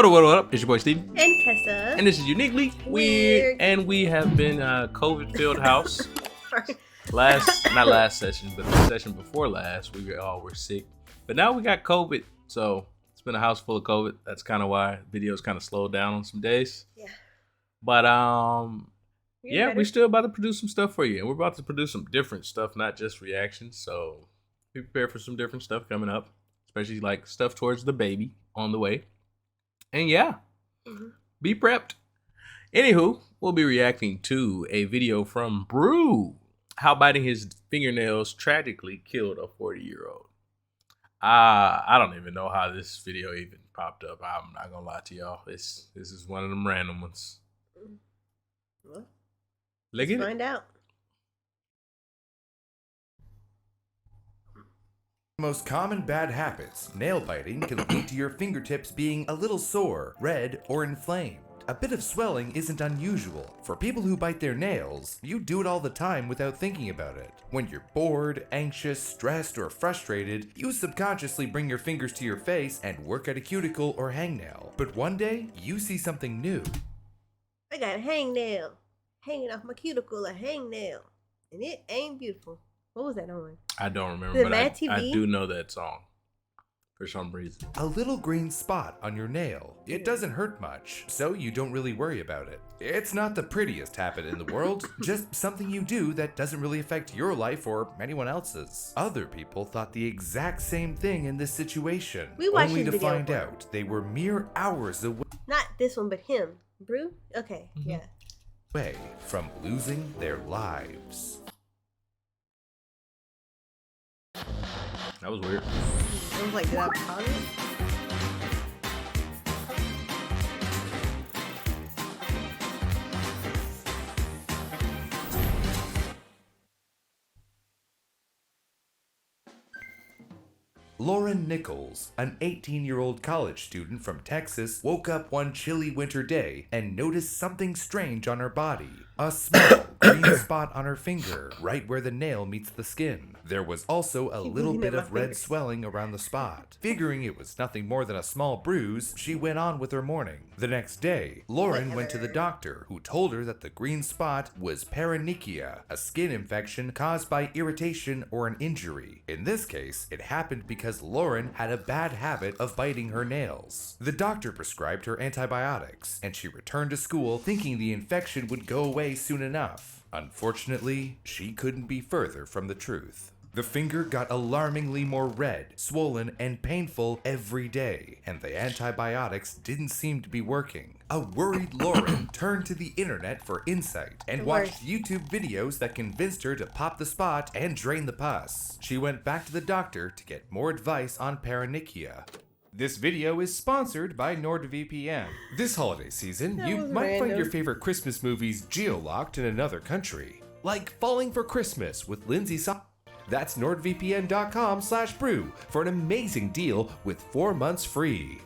What up? It's your boy Stevie. And Tessa. And this is Uniquely Weird. And we have been COVID-filled house. Not last session, but the session before last, we all were sick. But now we got COVID, so it's been a house full of COVID. That's kind of why videos kind of slowed down on some days. Yeah. But we're still about to produce some stuff for you. And we're about to produce some different stuff, not just reactions. So be prepared for some different stuff coming up, especially like stuff towards the baby on the way. And be prepped. Anywho, we'll be reacting to a video from Brew. How biting his fingernails tragically killed a 40-year-old. I don't even know how this video even popped up. I'm not gonna lie to y'all. This is one of them random ones. Well, let's find out. Most common bad habits, nail biting can lead to your fingertips being a little sore, red, or inflamed. A bit of swelling isn't unusual. For people who bite their nails, you do it all the time without thinking about it. When you're bored, anxious, stressed, or frustrated, you subconsciously bring your fingers to your face and work at a cuticle or hangnail. But one day, you see something new. I got a hangnail hanging off my cuticle, a hangnail, and it ain't beautiful. What was that on? I don't remember, but I do know that song for some reason. A little green spot on your nail. It doesn't hurt much, so you don't really worry about it. It's not the prettiest habit in the world, just something you do that doesn't really affect your life or anyone else's. Other people thought the exact same thing in this situation, only to find out they were mere hours away. Not this one, but him. Brew? Okay, yeah. Away from losing their lives. That was weird. I was like, did I pause it? Lauren Nichols, an 18-year-old college student from Texas, woke up one chilly winter day and noticed something strange on her body. A small green spot on her finger, right where the nail meets the skin. There was also a little bit of red swelling around the spot. Figuring it was nothing more than a small bruise, she went on with her morning. The next day, Lauren went to the doctor, who told her that the green spot was paronychia, a skin infection caused by irritation or an injury. In this case, it happened because Lauren had a bad habit of biting her nails. The doctor prescribed her antibiotics, and she returned to school thinking the infection would go away soon enough. Unfortunately, she couldn't be further from the truth. The finger got alarmingly more red, swollen, and painful every day, and the antibiotics didn't seem to be working. A worried Lauren turned to the internet for insight and watched YouTube videos that convinced her to pop the spot and drain the pus. She went back to the doctor to get more advice on paronychia. This video is sponsored by NordVPN. This holiday season, you might find your favorite Christmas movies geo-locked in another country. Like Falling for Christmas with Lindsay That's nordvpn.com/brew for an amazing deal with 4 months free.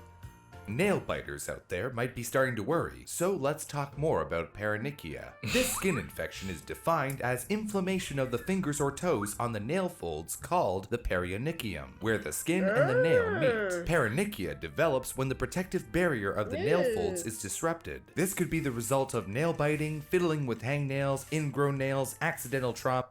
Nail biters out there might be starting to worry, so let's talk more about paronychia. This skin infection is defined as inflammation of the fingers or toes on the nail folds called the perionychium, where the skin and the nail meet. Paronychia develops when the protective barrier of the nail folds is disrupted. This could be the result of nail biting, fiddling with hangnails, ingrown nails, accidental trauma,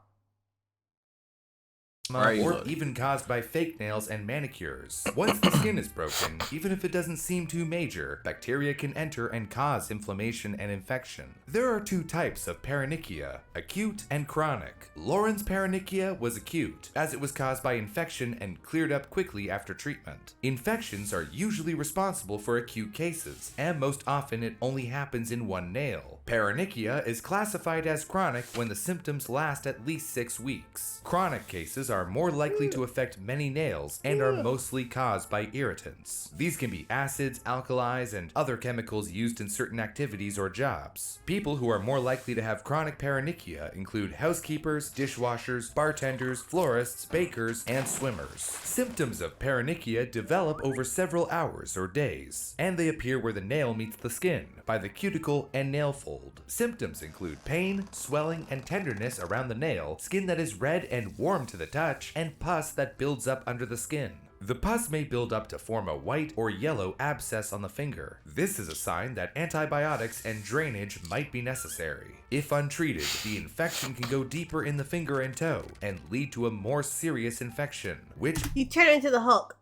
or even caused by fake nails and manicures. Once the skin is broken, even if it doesn't seem too major, bacteria can enter and cause inflammation and infection. There are two types of paronychia, acute and chronic. Lauren's paronychia was acute, as it was caused by infection and cleared up quickly after treatment. Infections are usually responsible for acute cases, and most often it only happens in one nail. Paronychia is classified as chronic when the symptoms last at least 6 weeks. Chronic cases are more likely to affect many nails and are mostly caused by irritants. These can be acids, alkalis, and other chemicals used in certain activities or jobs. People who are more likely to have chronic paronychia include housekeepers, dishwashers, bartenders, florists, bakers, and swimmers. Symptoms of paronychia develop over several hours or days, and they appear where the nail meets the skin, by the cuticle and nail fold. Symptoms include pain, swelling, and tenderness around the nail, skin that is red and warm to the touch, and pus that builds up under the skin. The pus may build up to form a white or yellow abscess on the finger. This is a sign that antibiotics and drainage might be necessary. If untreated, the infection can go deeper in the finger and toe and lead to a more serious infection, which You turn into the Hulk.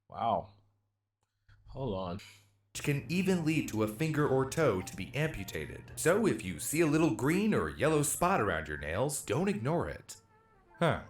Wow. Hold on. can even lead to a finger or toe to be amputated. So if you see a little green or yellow spot around your nails, don't ignore it. Huh.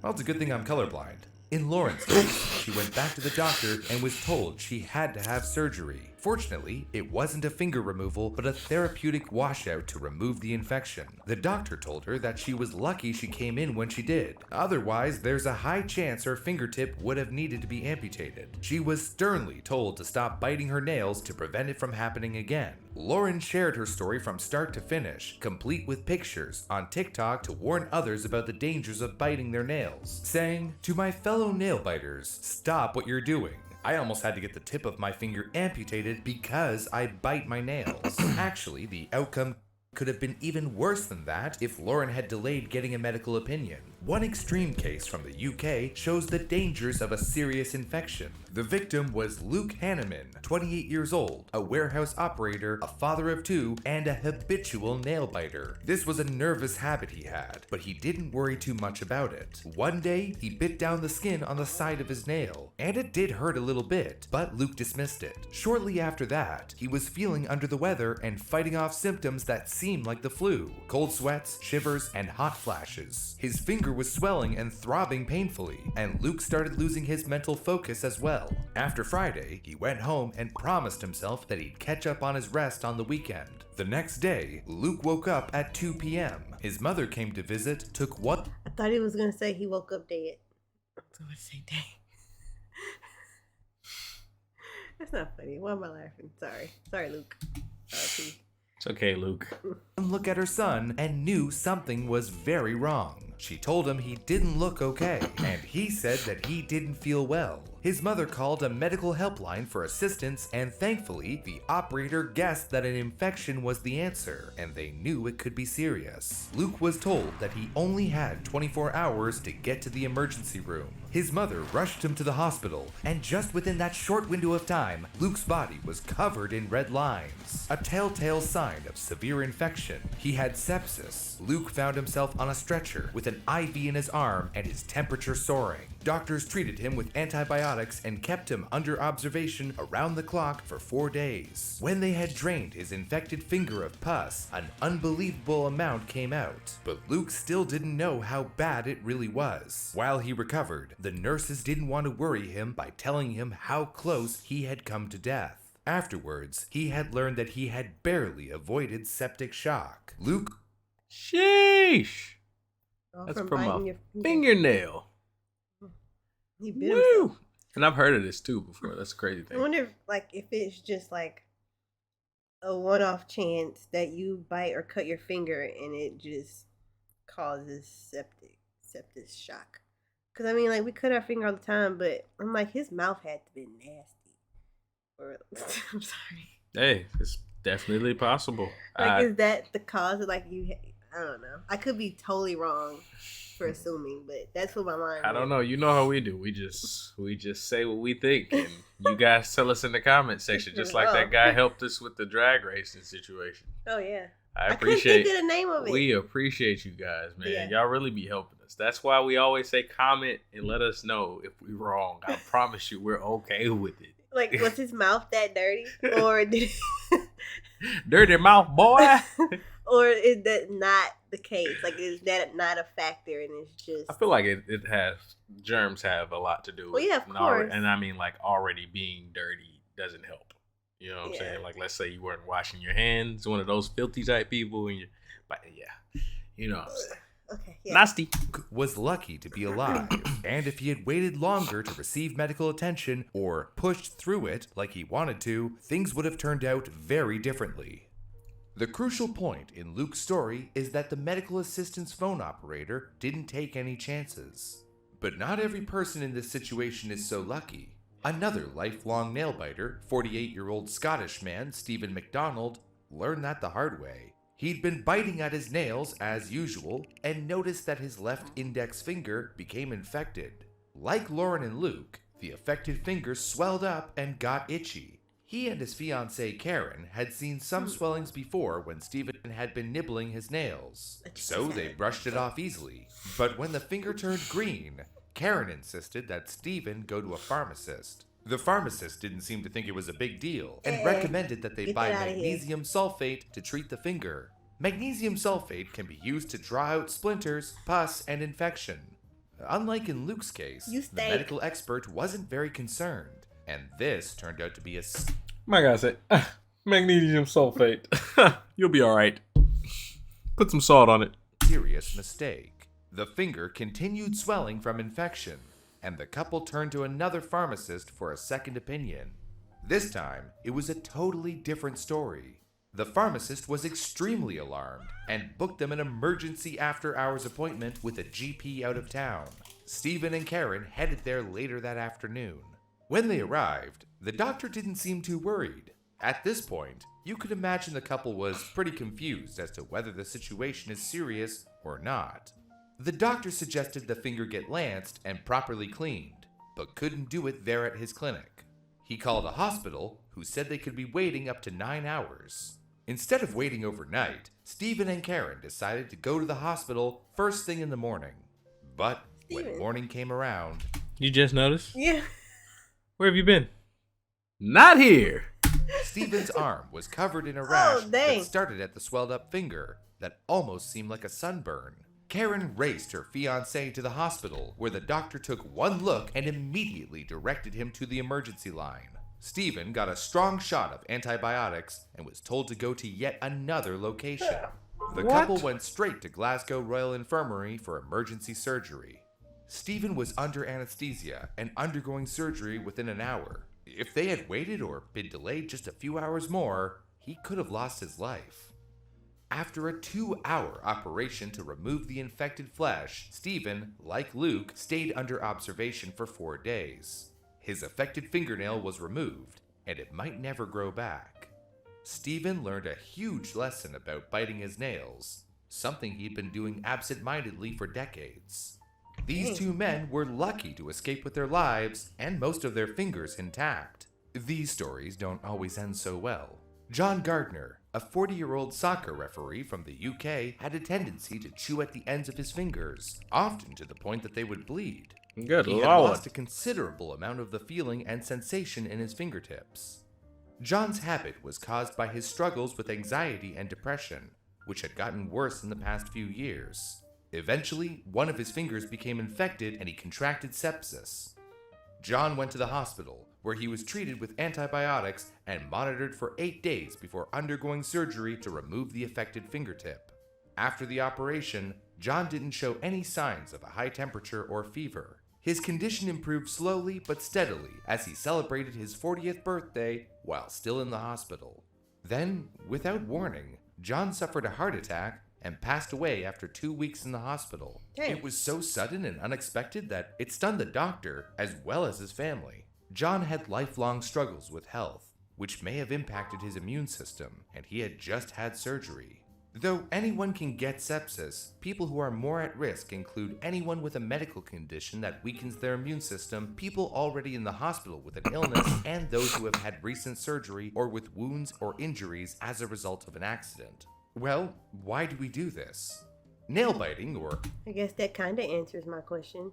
Well, it's a good thing I'm colorblind. In Lauren's case, she went back to the doctor and was told she had to have surgery. Fortunately, it wasn't a finger removal, but a therapeutic washout to remove the infection. The doctor told her that she was lucky she came in when she did. Otherwise, there's a high chance her fingertip would have needed to be amputated. She was sternly told to stop biting her nails to prevent it from happening again. Lauren shared her story from start to finish, complete with pictures, on TikTok to warn others about the dangers of biting their nails, saying, "To my fellow nail biters, stop what you're doing. I almost had to get the tip of my finger amputated because I bite my nails." Actually, the outcome could have been even worse than that if Lauren had delayed getting a medical opinion. One extreme case from the UK shows the dangers of a serious infection. The victim was Luke Hanneman, 28 years old, a warehouse operator, a father of 2, and a habitual nail biter. This was a nervous habit he had, but he didn't worry too much about it. One day, he bit down the skin on the side of his nail, and it did hurt a little bit, but Luke dismissed it. Shortly after that, he was feeling under the weather and fighting off symptoms that seemed like the flu: cold sweats, shivers, and hot flashes. His finger was swelling and throbbing painfully, and Luke started losing his mental focus as well. After Friday, he went home and promised himself that he'd catch up on his rest on the weekend. The next day, Luke woke up at 2 p.m. His mother came to visit, took what? I thought he was gonna say he woke up dead. So I say dang. That's not funny. Why am I laughing? Sorry, Luke. Sorry, It's okay, Luke. Look at her son and knew something was very wrong. She told him he didn't look okay, and he said that he didn't feel well. His mother called a medical helpline for assistance, and thankfully, the operator guessed that an infection was the answer, and they knew it could be serious. Luke was told that he only had 24 hours to get to the emergency room. His mother rushed him to the hospital, and just within that short window of time, Luke's body was covered in red lines, a telltale sign of severe infection. He had sepsis. Luke found himself on a stretcher with an IV in his arm and his temperature soaring. Doctors treated him with antibiotics and kept him under observation around the clock for 4 days. When they had drained his infected finger of pus, an unbelievable amount came out, but Luke still didn't know how bad it really was. While he recovered, the nurses didn't want to worry him by telling him how close he had come to death. Afterwards, he had learned that he had barely avoided septic shock. Luke... Sheesh! Oh, That's from from biting a your fingernail. He bit himself. Woo! And I've heard of this too before. That's a crazy I thing. wonder if it's just like a one-off chance that you bite or cut your finger and it just causes septic shock. Because I mean, like, we cut our finger all the time, but I'm like, his mouth had to be nasty. Or I'm sorry. Hey, it's definitely possible. Like, is that the cause of I don't know. I could be totally wrong for assuming, but that's what my mind. I don't know. You know how we do. We just say what we think, and you guys tell us in the comment section. Just like that guy helped us with the drag racing situation. Oh yeah. I couldn't appreciate. think of the name of it. We appreciate you guys, man. Yeah. Y'all really be helping us. That's why we always say comment and let us know if we're wrong. I promise you, we're okay with it. Like, was his mouth that dirty, or did Dirty mouth, boy. or is that not the case? Like, is that not a factor, and it's just? I feel like it has germs have a lot to do with. Well, yeah, of it. course. And I mean, like, already being dirty doesn't help. You know what I'm Yeah. saying? Like, let's say you weren't washing your hands, one of those filthy type people, and but yeah, you know what I'm saying. Okay, yeah. Nasty. was lucky to be alive, and if he had waited longer to receive medical attention or pushed through it like he wanted to, things would have turned out very differently. The crucial point in Luke's story is that the medical assistance phone operator didn't take any chances. But not every person in this situation is so lucky. Another lifelong nail biter, 48-year-old Scottish man Stephen MacDonald, learned that the hard way. He'd been biting at his nails as usual and noticed that his left index finger became infected. Like Lauren and Luke, the affected finger swelled up and got itchy. He and his fiancée Karen had seen some swellings before when Stephen had been nibbling his nails, so they brushed it off easily. But when the finger turned green, Karen insisted that Stephen go to a pharmacist. The pharmacist didn't seem to think it was a big deal and recommended that they buy magnesium sulfate to treat the finger. Magnesium sulfate can be used to draw out splinters, pus, and infection. Unlike in Luke's case, the medical expert wasn't very concerned, and this turned out to be a My guy said, magnesium sulfate. You'll be alright. Put some salt on it. serious mistake. The finger continued swelling from infection, and the couple turned to another pharmacist for a second opinion. This time, it was a totally different story. The pharmacist was extremely alarmed and booked them an emergency after-hours appointment with a GP out of town. Stephen and Karen headed there later that afternoon. When they arrived, the doctor didn't seem too worried. At this point, you could imagine the couple was pretty confused as to whether the situation is serious or not. The doctor suggested the finger get lanced and properly cleaned, but couldn't do it there at his clinic. He called a hospital, who said they could be waiting up to 9 hours. Instead of waiting overnight, Stephen and Karen decided to go to the hospital first thing in the morning. But when morning came around... You just noticed? Yeah. Where have you been? Not here. Stephen's arm was covered in a rash that dang. started at the swelled up finger that almost seemed like a sunburn. Karen raced her fiancé to the hospital, where the doctor took one look and immediately directed him to the emergency line. Stephen got a strong shot of antibiotics and was told to go to yet another location. The couple went straight to Glasgow Royal Infirmary for emergency surgery. Stephen was under anesthesia and undergoing surgery within an hour. If they had waited or been delayed just a few hours more, he could have lost his life. After a 2-hour operation to remove the infected flesh, Stephen, like Luke, stayed under observation for 4 days. His affected fingernail was removed, and it might never grow back. Stephen learned a huge lesson about biting his nails, something he'd been doing absent-mindedly for decades. These two men were lucky to escape with their lives and most of their fingers intact. These stories don't always end so well. John Gardner, a 40-year-old soccer referee from the UK, had a tendency to chew at the ends of his fingers, often to the point that they would bleed. Good He had Lord. lost a considerable amount of the feeling and sensation in his fingertips. John's habit was caused by his struggles with anxiety and depression, which had gotten worse in the past few years. Eventually, one of his fingers became infected and he contracted sepsis. John went to the hospital, where he was treated with antibiotics and monitored for 8 days before undergoing surgery to remove the affected fingertip. After the operation, John didn't show any signs of a high temperature or fever. His condition improved slowly but steadily as he celebrated his 40th birthday while still in the hospital. Then, without warning, John suffered a heart attack and passed away after 2 weeks in the hospital. Dang. It was so sudden and unexpected that it stunned the doctor as well as his family. John had lifelong struggles with health, which may have impacted his immune system, and he had just had surgery. Though anyone can get sepsis, people who are more at risk include anyone with a medical condition that weakens their immune system, people already in the hospital with an illness, and those who have had recent surgery or with wounds or injuries as a result of an accident. Well, why do we do this? Nail biting, or I guess that kind of answers my question.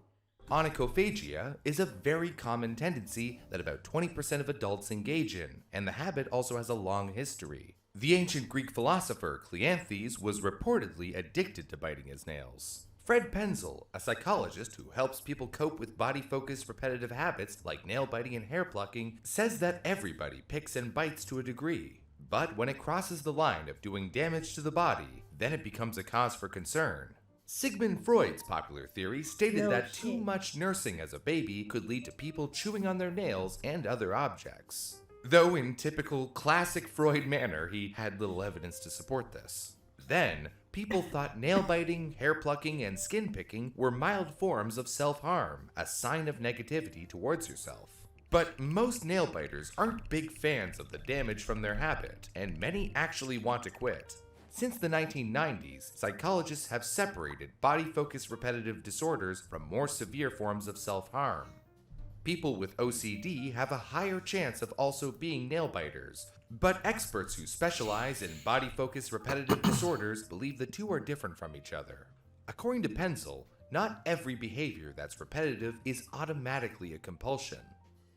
onychophagia, is a very common tendency that about 20% of adults engage in, and the habit also has a long history. The ancient Greek philosopher Cleanthes was reportedly addicted to biting his nails. Fred Penzel, a psychologist who helps people cope with body-focused repetitive habits like nail biting and hair plucking, says that everybody picks and bites to a degree. But when it crosses the line of doing damage to the body, then it becomes a cause for concern. Sigmund Freud's popular theory stated that too much nursing as a baby could lead to people chewing on their nails and other objects. Though in typical classic Freud manner, he had little evidence to support this. Then, people thought nail biting, hair plucking, and skin picking were mild forms of self-harm, a sign of negativity towards yourself. But most nail biters aren't big fans of the damage from their habit, and many actually want to quit. Since the 1990s, psychologists have separated body-focused repetitive disorders from more severe forms of self-harm. People with OCD have a higher chance of also being nail biters, but experts who specialize in body-focused repetitive disorders believe the two are different from each other. According to Penzel, not every behavior that's repetitive is automatically a compulsion.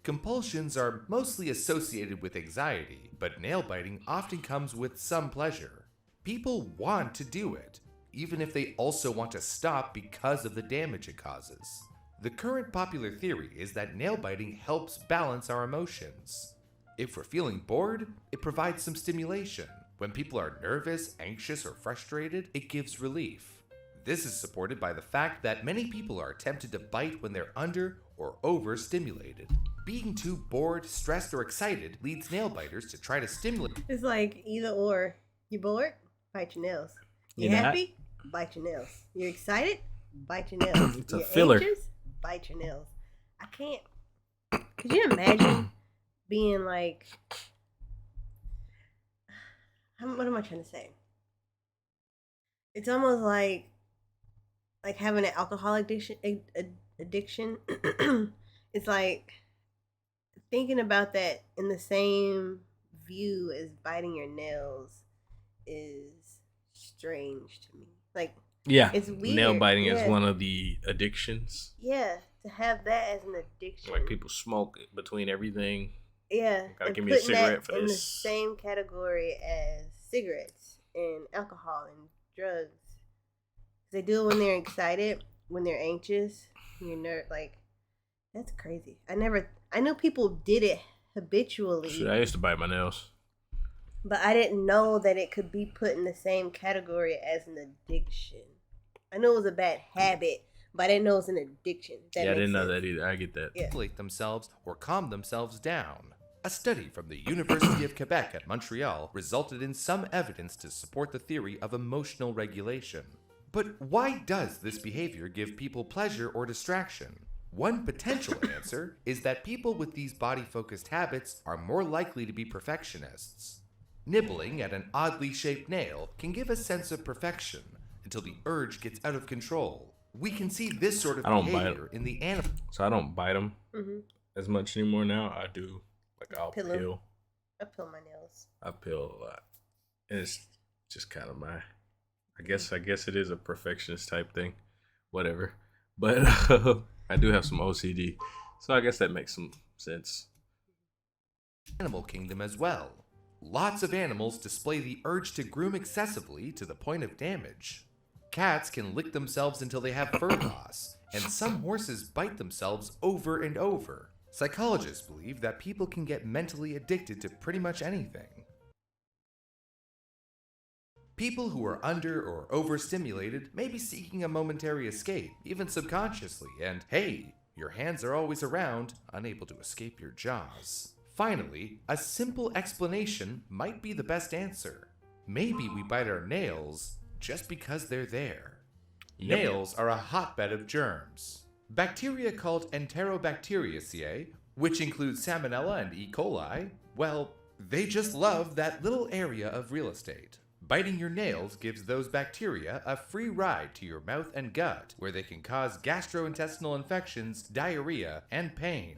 Compulsions are mostly associated with anxiety, but nail biting often comes with some pleasure. People want to do it, even if they also want to stop because of the damage it causes. The current popular theory is that nail biting helps balance our emotions. If we're feeling bored, it provides some stimulation. When people are nervous, anxious, or frustrated, it gives relief. This is supported by the fact that many people are tempted to bite when they're under or overstimulated. Being too bored, stressed, or excited leads nail biters to try to stimulate. It's like either or. You bored? Bite your nails. You You're not? happy? Bite your nails. You're excited? Bite your nails. It's a You're filler. anxious? Bite your nails. I can't. Could you imagine being like, what am I trying to say? It's almost like having an alcohol addiction. It's like thinking about that in the same view as biting your nails is strange to me. Like, Yeah, it's weird. nail biting Yeah. is one of the addictions. Yeah, to have that as an addiction. Like people smoke between everything. Yeah, Gotta and give me a putting cigarette that for in the this. same category as cigarettes and alcohol and drugs. They do it when they're excited, when they're anxious, when you're like, that's crazy. I knew people did it habitually, Shit, I used to bite my nails. but I didn't know that it could be put in the same category as an addiction. I know it was a bad habit, but I didn't know it was an addiction. Yeah, I didn't know that either. I get that. Yeah. Stimulate themselves or calm themselves down. A study from the University of Quebec at Montreal resulted in some evidence to support the theory of emotional regulation. But why does this behavior give people pleasure or distraction? One potential answer is that people with these body-focused habits are more likely to be perfectionists. Nibbling at an oddly shaped nail can give a sense of perfection until the urge gets out of control. We can see this sort of I don't bite behavior in the animal. So I don't bite them Mm-hmm. as much anymore now. I do. Like I'll Peel 'em. peel. I peel my nails. I peel a lot. And it's just kind of my, I guess it is a perfectionist type thing. Whatever. But I do have some OCD. So I guess that makes some sense. Animal kingdom as well. Lots of animals display the urge to groom excessively to the point of damage. Cats can lick themselves until they have fur loss, and some horses bite themselves over and over. Psychologists believe that people can get mentally addicted to pretty much anything. People who are under or overstimulated may be seeking a momentary escape, even subconsciously, and hey, your hands are always around, unable to escape your jaws. Finally, a simple explanation might be the best answer. Maybe we bite our nails just because they're there. Yep. Nails are a hotbed of germs. Bacteria called Enterobacteriaceae, which include Salmonella and E. coli, well, they just love that little area of real estate. Biting your nails gives those bacteria a free ride to your mouth and gut, where they can cause gastrointestinal infections, diarrhea, and pain.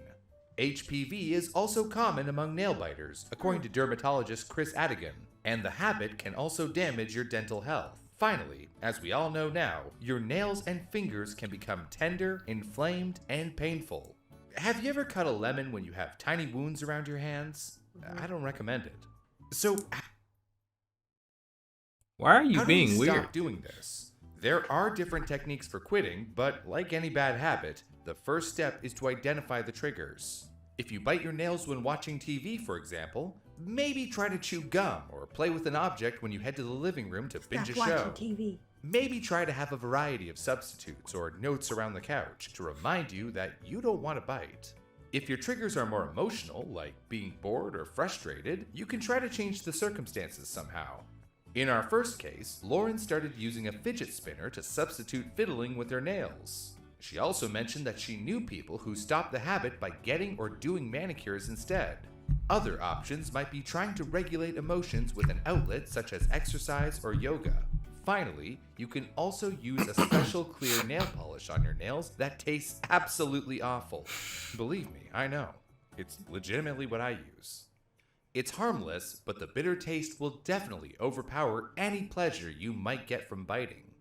HPV is also common among nail biters, according to dermatologist Chris Adigan, and the habit can also damage your dental health. Finally, as we all know now, your nails and fingers can become tender, inflamed, and painful. Have you ever cut a lemon when you have tiny wounds around your hands? I don't recommend it. So, Why are you how do being we weird? stop doing this? There are different techniques for quitting, but like any bad habit, the first step is to identify the triggers. If you bite your nails when watching TV, for example, maybe try to chew gum or play with an object when you head to the living room to binge a Stop show. watching TV. Maybe try to have a variety of substitutes or notes around the couch to remind you that you don't want to bite. If your triggers are more emotional, like being bored or frustrated, you can try to change the circumstances somehow. In our first case, Lauren started using a fidget spinner to substitute fiddling with her nails. She also mentioned that she knew people who stopped the habit by getting or doing manicures instead. Other options might be trying to regulate emotions with an outlet such as exercise or yoga. Finally, you can also use a special clear nail polish on your nails that tastes absolutely awful. Believe me, I know. It's legitimately what I use. It's harmless, but the bitter taste will definitely overpower any pleasure you might get from biting.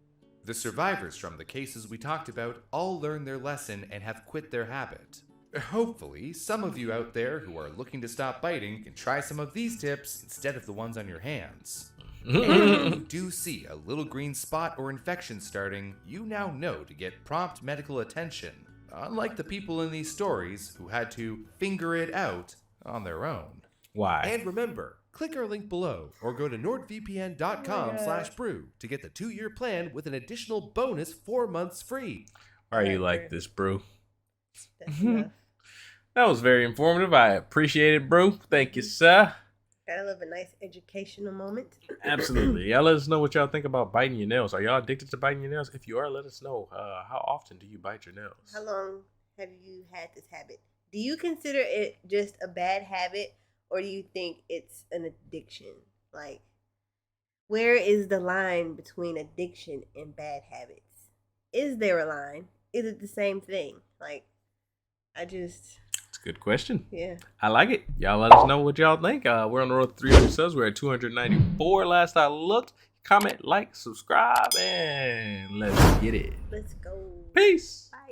The survivors from the cases we talked about all learned their lesson and have quit their habit. Hopefully, some of you out there who are looking to stop biting can try some of these tips instead of the ones on your hands. And if you do see a little green spot or infection starting, you now know to get prompt medical attention, unlike the people in these stories who had to figure it out on their own. Why? And remember, click our link below or go to nordvpn.com/brew to get the 2-year plan with an additional bonus 4 months free. Why are you like this, Brew? That's enough. That was very informative. I appreciate it, Brew. Thank you, sir. Gotta love a nice educational moment. Absolutely. Y'all let us know what y'all think about biting your nails. Are y'all addicted to biting your nails? If you are, let us know. How often do you bite your nails? How long have you had this habit? Do you consider it just a bad habit, or do you think it's an addiction? Like, where is the line between addiction and bad habits? Is there a line? Is it the same thing? Like, It's a good question. Yeah. I like it. Y'all let us know what y'all think. We're on the road to 300 subs. We're at 294 last I looked. Comment, like, subscribe, and let's get it. Let's go. Peace. Bye.